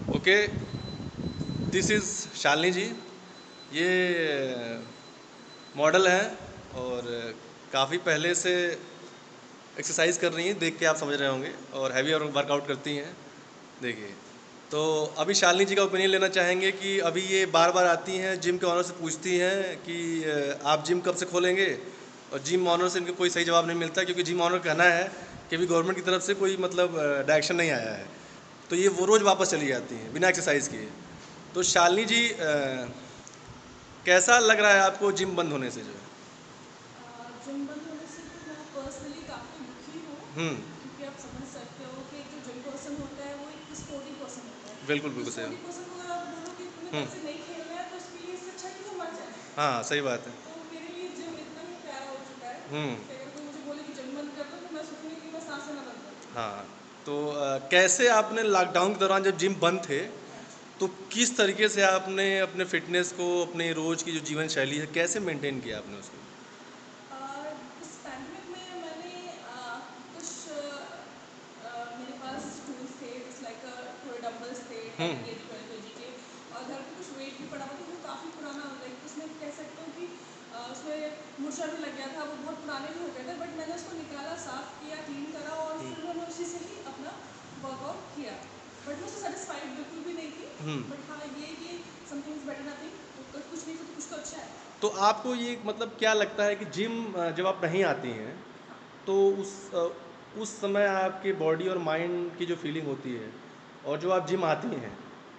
Okay, this is Shalini जी। ये model हैं और काफ़ी पहले से एक्सरसाइज कर रही हैं, देख के आप समझ रहे होंगे, और हैवी और वर्कआउट करती हैं। देखिए, तो अभी शालिनी जी का ओपिनियन लेना चाहेंगे कि अभी ये बार बार आती हैं, जिम के ऑनर से पूछती हैं कि आप जिम कब से खोलेंगे, और जिम ऑनर से इनको कोई सही जवाब नहीं मिलता, क्योंकि जिम ऑनर का कहना है कि अभी गवर्नमेंट की तरफ से कोई मतलब डायरेक्शन नहीं आया है। तो ये वो रोज़ वापस चली जाती हैं बिना एक्सरसाइज किए। तो शालिनी जी, कैसा लग रहा है आपको जिम बंद होने से जो है? जिम बंद होने से तो मैं पर्सनली काफ़ी दुखी हूँ, हम्म। क्योंकि आप समझ सकते हो कि एक जो जिम पर्सन होता है वो एक स्पोर्टी पर्सन होता है। बिल्कुल तो बिल्कुल सही। स्पोर्टी पर्सन को अगर आप बोलो कि तुम्हें हम्म। कल से नहीं खेलना है तो उसके लिए इससे अच्छा है कि वो मर जाए। हाँ, सही बात है। तो मेरे लिए जिम इतना ही प्यारा हो चुका है हम्म। कि अगर कोई मुझे बोले कि जिम बंद कर दो तो मैं सोचूंगी कि मैं सांसें ना बंद कर दूँ। हाँ, तो कैसे आपने लॉकडाउन के दौरान जब जिम बंद थे, हाँ जी। तो किस तरीके से आपने अपने फिटनेस को, अपने रोज़ की जो जीवन शैली है, कैसे मेंटेन किया आपने उसको? इस पैंडमिक में मैंने कुछ मेरे पास टूल्स थे, जस्ट लाइक थोड़े डंबल्स थे हम्म। 10 kg 12 kg के, और घर पे कुछ वेट भी पड़ा हुआ था जो काफ़ी पुराना, लाइक उसमें कह सकते हो कि उसमें मुरझा भी लग गया था, वो बहुत पुराने भी हो गए थे, बट मैंने उसको निकाला, साफ़ किया, क्लीन करा, और हम्म। फिर मैंने उसी से ही अपना वर्कआउट किया। बट मैं उससे सेटिस्फाइड बिल्कुल भी नहीं थी। हम्म। बट हाँ, ये कि समथिंग इज़ बेटर नथिंग, तो कुछ नहीं तो कुछ तो अच्छा है। तो आपको ये मतलब क्या लगता है कि जिम जब आप नहीं आती हैं, हाँ। तो उस समय आपके बॉडी और माइंड की जो फीलिंग होती है, और जो आप जिम आती हैं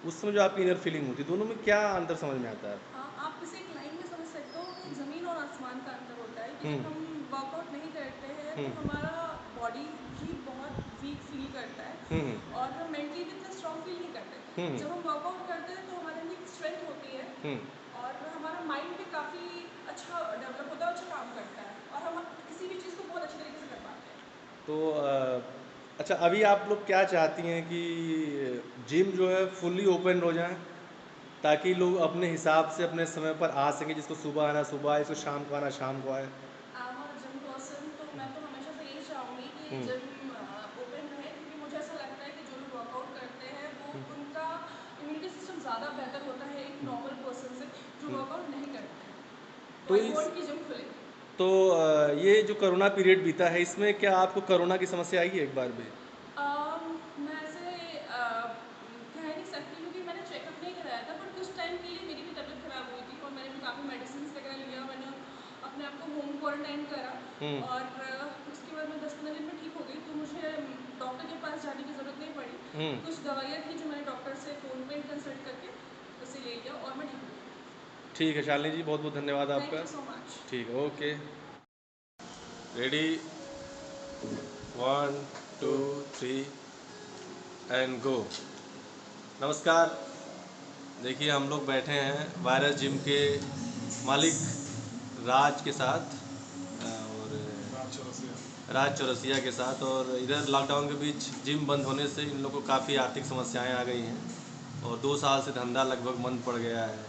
उस समय जो आपकी इनर फीलिंग होती है, दोनों में क्या अंतर समझ में आता है आपको? हाँ, आप इसे एक लाइन में समझ सकते हो कि ज़मीन और आसमान का अंतर होता है, कि जब हम्म। हम वर्कआउट नहीं करते हैं तो हम्म। हमारा बॉडी भी बहुत वीक फील करता है, हम्म। और हम मेंटली भी इतना स्ट्रॉन्ग फील नहीं करते। हम्म। जब हम वर्कआउट करते हैं तो हमारे अंदर एक स्ट्रेंथ होती है, हम्म। और हमारा माइंड भी काफ़ी अच्छा डेवलप होता है, अच्छा काम करता है, और हम किसी भी चीज़ को बहुत अच्छे तरीके से कर पाते हैं। तो अच्छा, अभी आप लोग क्या चाहती हैं कि जिम जो है फुल्ली ओपन हो जाए, ताकि लोग अपने हिसाब से अपने समय पर आ सकें, जिसको सुबह आना सुबह आए, जिसको शाम को आना शाम को आए? I am a gym person, तो मैं तो हमेशा से यही चाहूँगी कि हम्म। जिम ओपन रहे, क्योंकि मुझे ऐसा लगता है कि जो लोग वर्कआउट करते हैं वो हम्म। उनका इम्यूनिटी सिस्टम ज़्यादा बेहतर होता है एक हम्म। नॉर्मल पर्सन से जो हम्म। वर्कआउट नहीं करते हैं। तो तो आई इस वॉन्ट कि जिम खुले। तो ये जो कोरोना पीरियड बीता है, इसमें क्या आपको कोरोना की समस्या आई है एक बार भी? मैं ऐसे कह नहीं सकती, क्योंकि मैंने चेकअप नहीं कराया था, बट कुछ टाइम के लिए मेरी भी तबीयत ख़राब हुई थी, और मैंने भी काफ़ी मेडिसिन वगैरह लिया, मैंने अपने आप को होम क्वारंटाइन करा, हम्म। और उसके बाद मैं 10-15 दिन में ठीक हो गई, तो मुझे डॉक्टर के पास जाने की ज़रूरत नहीं पड़ी। हम्म। कुछ दवाइयाँ थी जो मैंने डॉक्टर से फ़ोन पे ही कंसल्ट करके उसे ले लिया, और मैं ठीक हो गई। ठीक है शालिनी जी, बहुत बहुत धन्यवाद थैंक आपका। You so much. ठीक है, okay. Ready, one, two, three, and go. नमस्कार। देखिए, हम लोग बैठे हैं वायरस जिम के मालिक राज के साथ, और राज चौरसिया के साथ, और इधर लॉकडाउन के बीच जिम बंद होने से इन लोगों को काफ़ी आर्थिक समस्याएं आ गई हैं, और 2 साल से धंधा लगभग बंद पड़ गया है।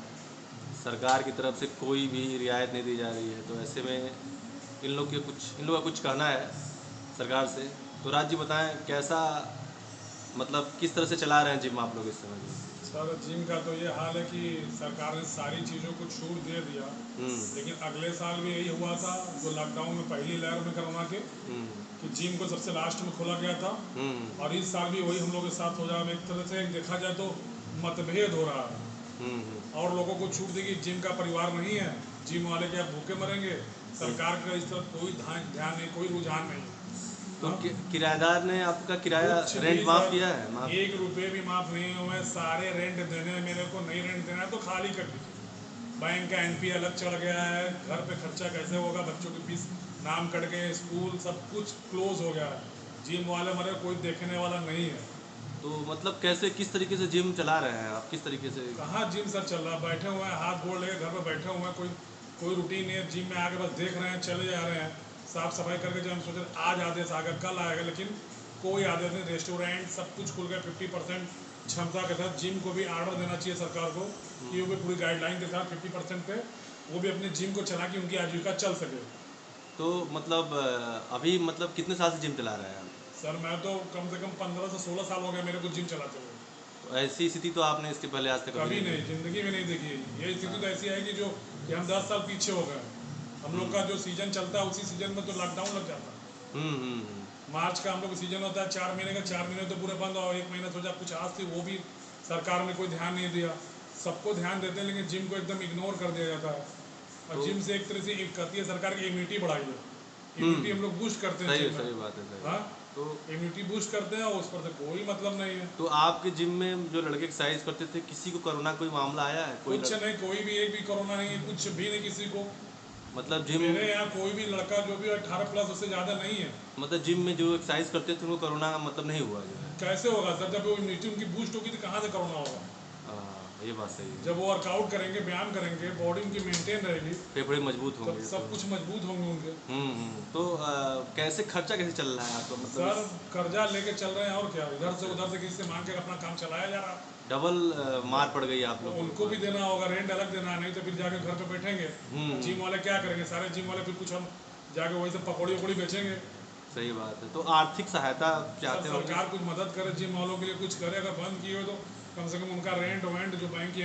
सरकार की तरफ से कोई भी रियायत नहीं दी जा रही है, तो ऐसे में इन लोगों का कुछ कहना है सरकार से। तो राज जी बताएं, कैसा मतलब किस तरह से चला रहे हैं जिम आप लोग इस समय जो? सर, जिम का तो ये हाल है कि सरकार ने सारी चीज़ों को छूट दे दिया, हम्म। लेकिन अगले साल भी यही हुआ था जो लॉकडाउन में पहली लहर में कोरोना के, हम्म। कि जिम को सबसे लास्ट में खोला गया था। हम्म। और इस साल भी वही हम लोग के साथ हो जाए। एक तरह से देखा जाए तो मतभेद हो रहा है, हम्म। और लोगों को छूट दी कि जिम का परिवार नहीं है, जिम वाले क्या भूखे मरेंगे। हम्म। सरकार का इस तरफ कोई ध्यान नहीं, कोई रुझान नहीं। तो हाँ, किराएदार ने आपका किराया कुछ भी रेंट माफ़ सर, किया है? माफ़? 1 रुपये भी माफ़ नहीं हुए। सारे रेंट देने हैं, मेरे को नहीं रेंट देना है तो खाली कर दीजिए। बैंक का एनपी अलग चढ़ गया है, घर पे खर्चा कैसे होगा, बच्चों की फीस नाम कट गए, स्कूल सब कुछ क्लोज हो गया है। जिम वाले मरे, कोई देखने वाला नहीं है। तो मतलब कैसे, किस तरीके से जिम चला रहे हैं आप, किस तरीके से? कहाँ जिम सर चल रहा, बैठे हुए हैं हाथ गोड़ लेके घर पे बैठे हुए हैं। कोई कोई रूटीन नहीं है। जिम में आके बस देख रहे हैं, चले जा रहे हैं। साफ सफाई करके जब हम सोचे आज आदेश आ गया, कल आएगा, लेकिन कोई आदेश नहीं। रेस्टोरेंट सब कुछ खुल गया 50% क्षमता के साथ। जिम को भी आर्डर देना चाहिए सरकार को कि वो भी पूरी गाइडलाइन के साथ 50% पे वो भी अपने जिम को चला के उनकी आजीविका चल सके। तो मतलब अभी मतलब कितने साल से जिम चला रहे हैं आप? सर, मैं तो कम से कम 15 से 16 साल हो गया मेरे को जिम चलाते हुए। तो ऐसी स्थिति तो आपने इसके पहले आज तक कभी नहीं, जिंदगी में नहीं देखी है। ये स्थिति तो ऐसी आएगी जो कि हम 10 साल पीछे हो गए। हम लोग का जो सीजन चलता है उसी सीजन में तो लॉकडाउन लग जाता है। मार्च का हम लोग सीजन होता है 4 महीने का, 4 महीने तो पूरे बंद और 1 महीना सोचा कुछ आज थी, वो भी सरकार ने कोई ध्यान नहीं दिया। सबको ध्यान देते हैं लेकिन जिम को एकदम इग्नोर कर दिया जाता है। और जिम से एक तरह से एक कहती है सरकार की इम्यूनिटी बढ़ाई है, इम्यूनिटी हम लोग बूस्ट करते हैं सही जिम में। सही बात है, सही। हाँ, तो इम्यूनिटी बूस्ट करते हैं और उस पर से कोई मतलब नहीं है। तो आपके जिम में जो लड़के एक्सरसाइज करते थे, किसी को कोरोना कोई मामला आया है? कोई कुछ नहीं, कोई भी एक भी कोरोना नहीं है, कुछ भी नहीं किसी को। मतलब जिम मेरे यहाँ कोई भी लड़का जो भी 18 प्लस उससे ज़्यादा नहीं है। मतलब जिम में जो एक्सरसाइज करते थे उनको कोरोना का मतलब नहीं हुआ जो है? कैसे होगा सर, जब वो इम्यूनिटी उनकी बूस्ट होगी तो कहाँ से कोरोना होगा? ये बात सही है। जब वो वर्कआउट करेंगे, व्यायाम करेंगे, बॉडी उनकी मेंटेन रहेगी, फेफड़े मजबूत होंगे तब सब कुछ मजबूत होंगे उनके। तो कैसे खर्चा कैसे चल रहा है आपका? मतलब सर कर्जा लेके चल रहे हैं और क्या, इधर से उधर से किसी से मांग के अपना काम चलाया जा रहा है। डबल मार पड़ गई आप तो लोग उनको भी देना होगा, रेंट अलग देना है, नहीं तो फिर जाके घर पे बैठेंगे। जिम वाले क्या करेंगे, सारे जिम वाले फिर कुछ हम जाके वही सब पकौड़ी वकौड़ी बेचेंगे। सही बात है। तो आर्थिक सहायता चाहते हो? सरकार कुछ मदद करे, जिम वालों के लिए कुछ करे। अगर बंद किए हो तो कम से कम उनका रेंट वेंट जो बैंक की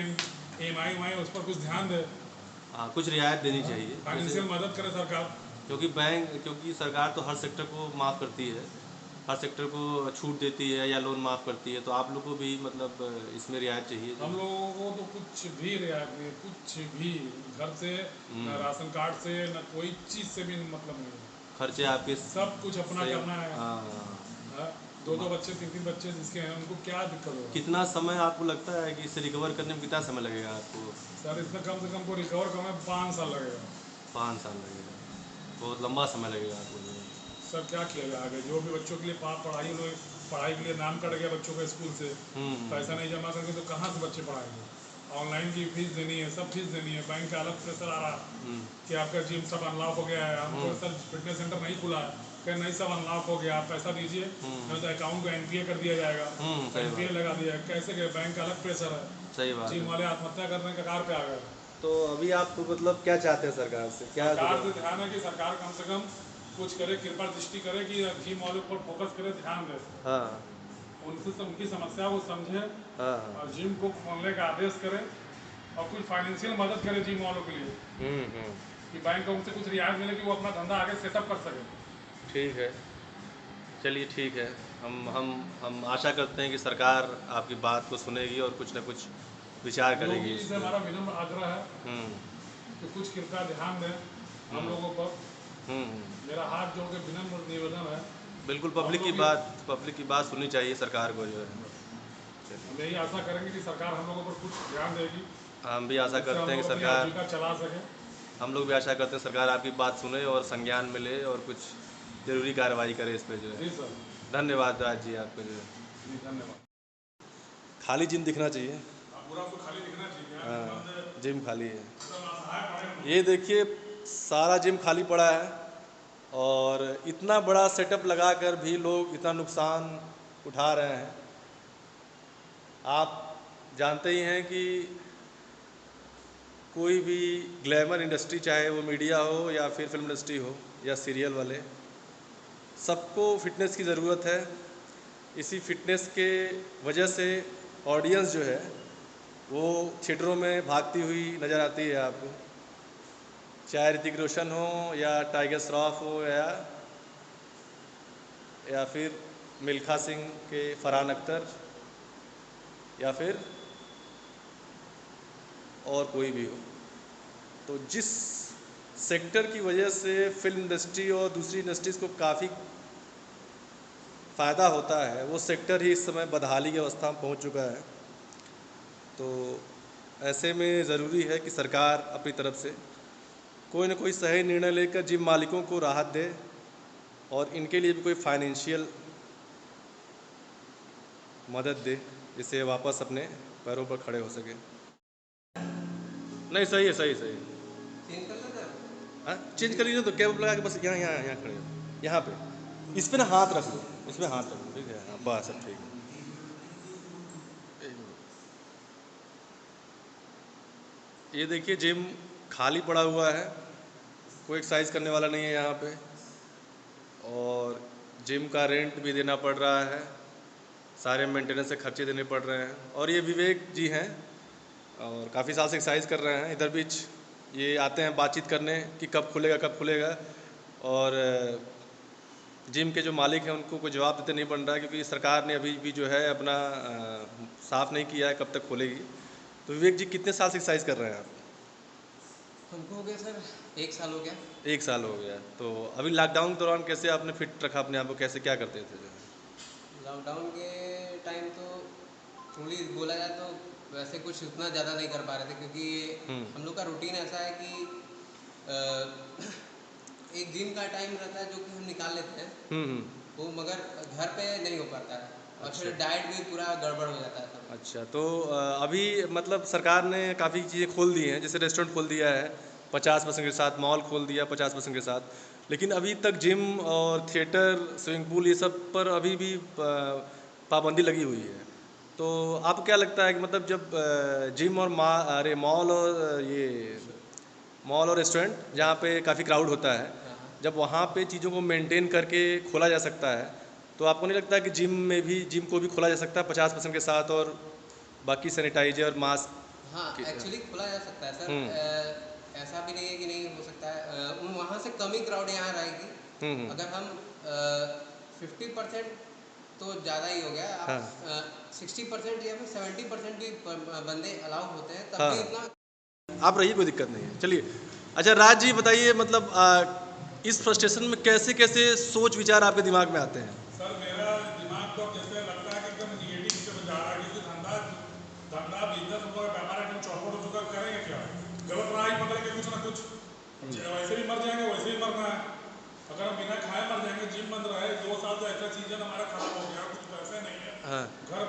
EMI वाई उस पर कुछ ध्यान दे, हाँ, कुछ रियायत देनी चाहिए फाइनेंशियल मदद करे सरकार। क्योंकि सरकार तो हर सेक्टर को माफ़ करती है, हर सेक्टर को छूट देती है या लोन माफ़ करती है, तो आप लोग को भी मतलब इसमें रियायत चाहिए। हम लोगों को तो कुछ भी रियायत नहीं, कुछ भी। घर से न राशन कार्ड से न कोई चीज़ से भी मतलब नहीं है। खर्चे आपके सब कुछ अपना करना है। हाँ। 2-2 बच्चे 3-3 बच्चे जिसके हैं उनको क्या दिक्कत होगा? कितना समय आपको लगता है कि इससे रिकवर करने में कितना समय लगेगा आपको? सर इसमें कम से कम को रिकवर करने में 5 साल लगेगा। 5 साल लगेगा, बहुत लंबा समय लगेगा आपको। सर क्या किया जाए आगे, जो भी बच्चों के लिए पढ़ाई के लिए नाम कट गया बच्चों का स्कूल से, पैसा नहीं जमा करके तो कहाँ से बच्चे पढ़ाएंगे? ऑनलाइन की फीस देनी है, सब फीस देनी है, बैंक का अलग प्रेशर आ रहा है कि आपका जिम सब अनलॉक हो गया है। हमको सर फिटनेस सेंटर नहीं खुला है, क्या नहीं सब अनलॉक हो गया, आप पैसा दीजिए नहीं तो अकाउंट को NPA कर दिया जाएगा। NPA लगा दिया, कैसे गए? बैंक का अलग प्रेशर है। सही बात। जिम वाले आत्महत्या करने के कगार पे आ गए। तो अभी आप मतलब क्या चाहते हैं सरकार से? क्या सरकार से ध्यान है कि सरकार कम से कम कुछ करे, कृपा दृष्टि करे कि जिम वालों पर फोकस करे, ध्यान दे। हाँ, उनकी समस्या को समझे हाँ, और जिम को खोलने का आदेश करें और कुछ फाइनेंशियल मदद करें जिम वालों के लिए कि बैंक का उनसे कुछ रियायत मिले कि वो अपना धंधा आगे सेटअप कर सके। ठीक है, चलिए ठीक है। हम आशा करते हैं कि सरकार आपकी बात को सुनेगी और कुछ ना कुछ विचार करेगी योगी जी इस से पे। हमारा विनम्र आग्रह है कि कुछ कृपया ध्यान दें हम लोगों पर। मेरा हाथ जोड़ के विनम्र निवेदन है। बिल्कुल, पब्लिक की बात सुननी चाहिए सरकार को जो है। हम यही आशा करेंगे कि सरकार हम लोगों पर कुछ ध्यान देगी, हम भी आशा जिससे हम करते हैं लोग कि अपनी सरकार आजीविका चला सकें। हम लोग भी आशा करते हैं सरकार आपकी बात सुने और संज्ञान मिले और कुछ ज़रूरी कार्रवाई करे इस पे जो है। जी सर, धन्यवाद राज जी, आपको जो है। जी धन्यवाद। खाली जिम दिखना चाहिए। पूरा तो खाली दिखना चाहिए। हाँ, जिम खाली है। सब असहाय पड़े हैं। ये देखिए सारा जिम खाली पड़ा है और इतना बड़ा सेटअप लगाकर भी लोग इतना नुकसान उठा रहे हैं। आप जानते ही हैं कि कोई भी ग्लैमर इंडस्ट्री, चाहे वो मीडिया हो या फिर फिल्म इंडस्ट्री हो या सीरियल वाले, सबको फिटनेस की ज़रूरत है। इसी फिटनेस के वजह से ऑडियंस जो है वो थिएटरों में भागती हुई नज़र आती है आपको, चाहे ऋतिक रोशन हो या टाइगर श्रॉफ हो या फिर मिल्खा सिंह के फरहान अख्तर या फिर और कोई भी हो। तो जिस सेक्टर की वजह से फिल्म इंडस्ट्री और दूसरी इंडस्ट्रीज़ को काफ़ी फ़ायदा होता है, वो सेक्टर ही इस समय बदहाली की अवस्था में पहुंच चुका है। तो ऐसे में ज़रूरी है कि सरकार अपनी तरफ से कोई ना कोई सही निर्णय लेकर जिम मालिकों को राहत दे और इनके लिए भी कोई फाइनेंशियल मदद दे, जिससे वापस अपने पैरों पर खड़े हो सके। नहीं, सही है, सही है। हाँ, चेंज कर लीजिए तो कैब लगा के बस यहाँ खड़े हो, यहाँ पे इस पे ना हाथ रख लो, इस पे हाथ रख लो, ठीक है? हाँ, बस सब ठीक है। ये देखिए जिम खाली पड़ा हुआ है, कोई एक्सरसाइज करने वाला नहीं है यहाँ पे और जिम का रेंट भी देना पड़ रहा है, सारे मेंटेनेंस से खर्चे देने पड़ रहे हैं। और ये विवेक जी हैं और काफ़ी साल से एक्सरसाइज कर रहे हैं। इधर बीच ये आते हैं बातचीत करने कि कब खुलेगा कब खुलेगा, और जिम के जो मालिक हैं उनको कोई जवाब देते नहीं बन रहा है, क्योंकि सरकार ने अभी भी जो है अपना साफ़ नहीं किया है कब तक खुलेगी। तो विवेक जी, कितने साल से एक्सरसाइज कर रहे हैं आप? हमको हो गया सर 1 साल हो गया। 1 साल हो गया। तो अभी लॉकडाउन के दौरान कैसे आपने फिट रखा अपने आप को, कैसे क्या करते थे? लॉकडाउन के टाइम तो थोड़ी बोला जाए तो वैसे कुछ उतना ज़्यादा नहीं कर पा रहे थे, क्योंकि हम लोग का रूटीन ऐसा है कि एक जिम का टाइम रहता है जो कि हम निकाल लेते हैं, वो मगर घर पे नहीं हो पाता है। और अच्छा। फिर डाइट भी पूरा गड़बड़ हो जाता है सब। अच्छा, तो अभी मतलब सरकार ने काफ़ी चीज़ें खोल दी हैं, जैसे रेस्टोरेंट खोल दिया है 50% के साथ, मॉल खोल दिया 50% के साथ, लेकिन अभी तक जिम और थिएटर, स्विमिंग पूल ये सब पर अभी भी पाबंदी लगी हुई है। तो आपको क्या लगता है कि मतलब जब जिम और मॉल और ये मॉल और रेस्टोरेंट जहाँ पे काफ़ी क्राउड होता है, हाँ हाँ। जब वहाँ पे चीज़ों को मेंटेन करके खोला जा सकता है, तो आपको नहीं लगता है कि जिम को भी खोला जा सकता है 50% के साथ, और बाकी सैनिटाइजर मास्क? हाँ, एक्चुअली खोला जा सकता है सर। ऐसा भी नहीं है कि नहीं हो सकता है। वहाँ से कम ही क्राउड यहाँ रहेगी। अगर हम 50% तो ज़्यादा ही हो गया। हाँ। आप 60% या फिर 70% भी बंदे अलाउ होते हैं, तब हाँ, भी इतना आप रहिए, कोई दिक्कत नहीं है, चलिए। अच्छा राज जी बताइए, मतलब इस फ्रस्ट्रेशन में कैसे कैसे सोच विचार आपके दिमाग में आते हैं? सर मेरा दिमाग तो अब जैसे लगता है कि एकदम निगेटिव से जा रहा है, क्योंकि धंधा बिजनेस हम लोग का व्यापार एकदम चौपट हो चुका है। करेंगे क्या? गलत राह ही पकड़ के कुछ ना कुछ, वैसे भी मर जाएंगे, वैसे भी मरना है। अगर हम बिना खाए मर जाएंगे, जिम बंद रहे 2 साल तो ऐसा सीजन हमारा खराब हो गया, कुछ पैसे नहीं है। हाँ। घर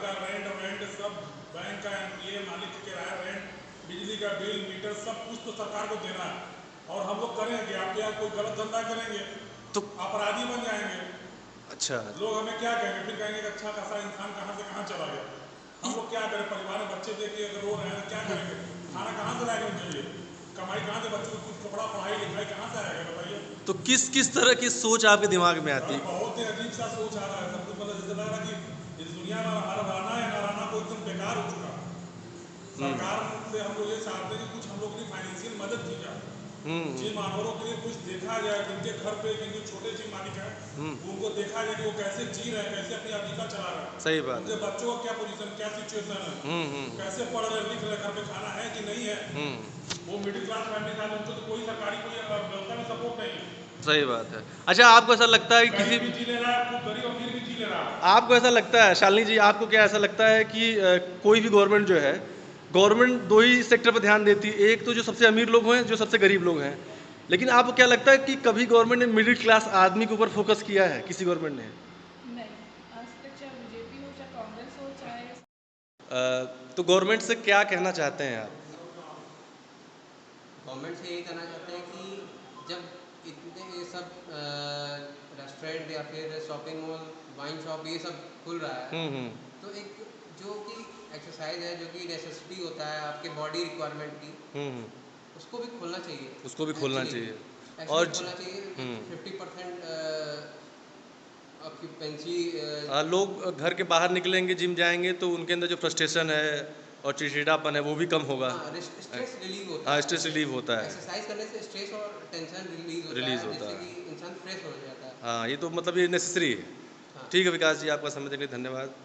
का रेंट सब, बैंक का ये मालिक का किराया, रेंट, बिजली का बिल, मीटर, सब कुछ तो सरकार को देना है। और हम लोग करेंगे, आप क्या कोई गलत धंधा करेंगे तो अपराधी बन जाएंगे। अच्छा, लोग हमें क्या कहेंगे? फिर कहेंगे कि अच्छा खासा इंसान कहाँ से कहाँ चला गया। हम लोग क्या करें? परिवार में बच्चे देखिए अगर रो रहे हैं तो क्या करेंगे? खाना कहाँ से लाएंगे उनके लिए? कमाई कहाँ से? बच्चों को कुछ कपड़ा, पढ़ाई लिखाई कहाँ से आएगा बताइए? तो किस किस तरह की सोच आपके दिमाग में आती सर है? बहुत ही अजीब सा सोच आ रहा है सब कुछ। मतलब जैसे लग रहा है कि इस दुनिया में हमारा रहना या ना रहना को एकदम बेकार हो चुका है। सरकार से हम लोग ये चाहते हैं कि कुछ हम लोग की फाइनेंशियल मदद की जाए। जिन मानवरों के लिए कुछ देखा जाए, जिनके घर पे जिनके छोटे जिम मालिक हैं, उनको देखा जाए कि वो कैसे जी रहे हैं, कैसे अपनी आजीविका चला रहे हैं। सही बात उनके है। बच्चों का क्या पोजीशन, क्या सिचुएशन है, कैसे पढ़ रहे लिख रहे, घर पे खाना है कि नहीं है। वो मिडिल क्लास फैमिली का, उनको तो कोई सरकारी कोई व्यवस्था में सपोर्ट नहीं है। सही बात है। अच्छा, आपको ऐसा लगता है कि किसी, गरीब भी जी ले रहा है, खूब गरीब अमीर भी जी ले रहा है। आपको ऐसा लगता है, शालिनी जी आपको क्या ऐसा लगता है कि कोई भी गवर्नमेंट जो है, गवर्नमेंट दो ही सेक्टर पर ध्यान देती है, एक तो जो सबसे अमीर लोग हैं, जो सबसे गरीब लोग हैं, लेकिन आपको क्या लगता है कि कभी गवर्नमेंट ने मिडिल क्लास आदमी के ऊपर फोकस किया है, किसी गवर्नमेंट ने? नहीं, आज तक चाहे बीजेपी हो, चाहे कांग्रेस हो, चाहे तो गवर्नमेंट से क्या कहना चाहते हैं आप? गवर्नमेंट से यही कहना चाहते हैं कि जब इतने ये सब रेस्टोरेंट या फिर शॉपिंग मॉल, वाइन शॉप ये सब खुल रहा है, तो एक जो कि एक्सरसाइज है, जो कि नेसेसिटी होता है आपके बॉडी रिक्वायरमेंट की, उसको भी खोलना चाहिए। उसको भी खोलना चाहिए। एक्चुअली खोलना चाहिए। 50% ऑक्यूपेंसी। लोग घर के बाहर निकलेंगे, जिम जाएंगे, तो उनके अंदर जो फ्रस्ट्रेशन है और चिड़चिड़ापन है वो भी कम होगा। हाँ, स्ट्रेस रिलीव होता हाँ, है। स्ट्रेस रिलीव होता है। एक्सरसाइज करने से स्ट्रेस और टेंशन रिलीज होता रिलीज है, होता जिससे है। कि इंसान फ्रेश हो जाता है। हाँ, ये तो मतलब ये नेसेसरी है। हाँ। ठीक है विकास जी, आपका समय देने के लिए धन्यवाद।